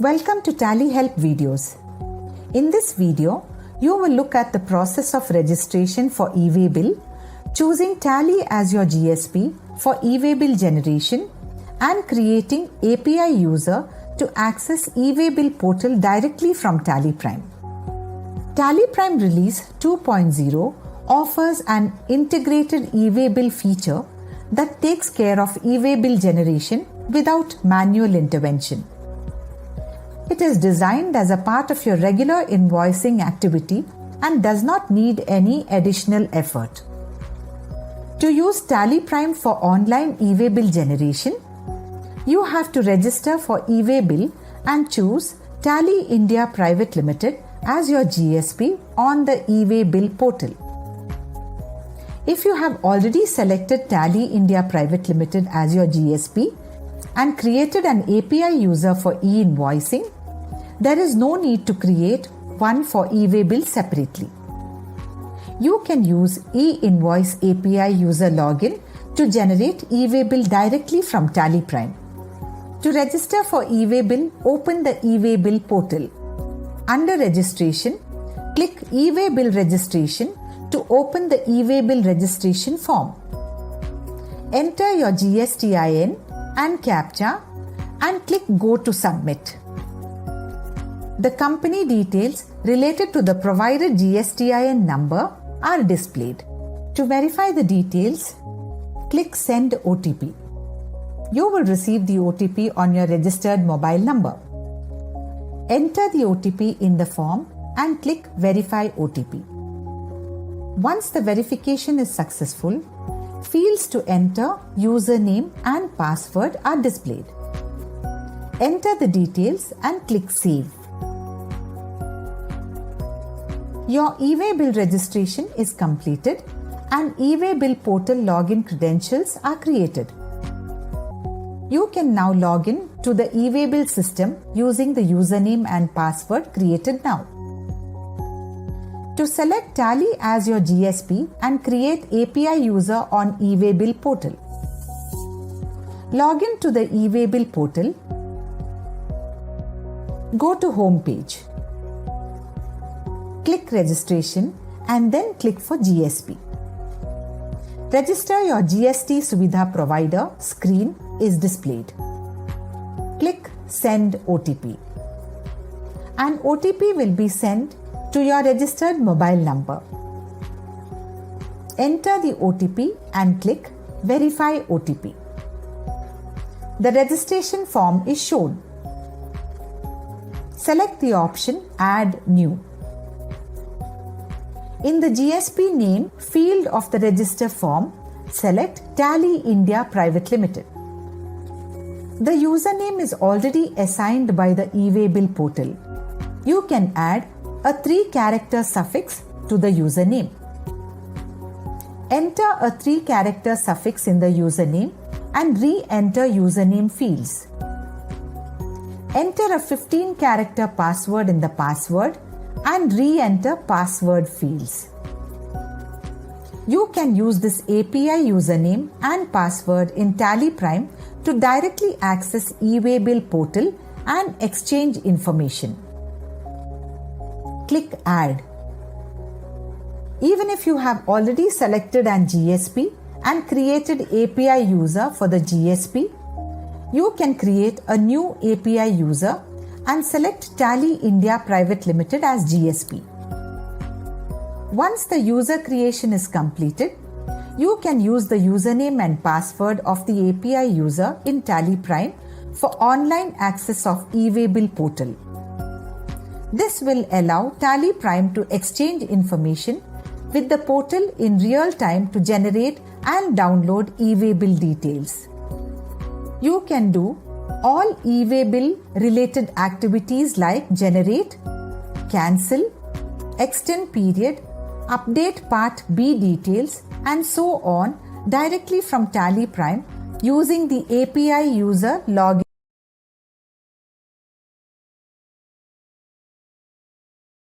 Welcome to Tally Help videos. In this video, you will look at the process of registration for e-way bill, choosing Tally as your GSP for e-way bill generation, and creating API user to access e-way bill portal directly from Tally Prime. Tally Prime Release 2.0 offers an integrated e-way bill feature that takes care of e-way bill generation without manual intervention. It is designed as a part of your regular invoicing activity and does not need any additional effort. To use Tally Prime for online e-way bill generation, you have to register for e-way bill and choose Tally India Private Limited as your GSP on the e-way bill portal. If you have already selected Tally India Private Limited as your GSP and created an API user for e-invoicing, there is no need to create one for e-way bill separately. You can use e-invoice API user login to generate e-way bill directly from Tally Prime. To register for e-way bill, open the e-way bill portal. Under registration, click e-way bill registration to open the e-way bill registration form. Enter your GSTIN and CAPTCHA and click Go to Submit. The company details related to the provided GSTIN number are displayed. To verify the details, click Send OTP. You will receive the OTP on your registered mobile number. Enter the OTP in the form and click Verify OTP. Once the verification is successful, fields to enter, username and password are displayed. Enter the details and click Save. Your e-way bill registration is completed and e-way bill portal login credentials are created. You can now log in to the e-way bill system using the username and password created now. To select Tally as your GSP and create API user on e-way bill portal, log in to the e-way bill portal. Go to Home page. Click Registration and then click for GSP. Register your GST Suvidha Provider screen is displayed. Click Send OTP. An OTP will be sent to your registered mobile number. Enter the OTP and click Verify OTP. The registration form is shown. Select the option Add New. In the GSP name field of the register form, select Tally India Private Limited. The username is already assigned by the e-way bill portal. You can add a 3-character suffix to the username. Enter a 3-character suffix in the username and re-enter username fields. Enter a 15-character password in the password and re-enter password fields. You can use this API username and password in Tally Prime to directly access e-way bill portal and exchange information. Click Add. Even if you have already selected an GSP and created API user for the GSP, you can create a new API user and select Tally India Private Limited as GSP. Once the user creation is completed, you can use the username and password of the API user in Tally Prime for online access of e-way bill portal. This will allow Tally Prime to exchange information with the portal in real time to generate and download e-way bill details. You can do all e-way bill related activities like generate, cancel, extend period, update Part B details and so on directly from Tally Prime using the API user login.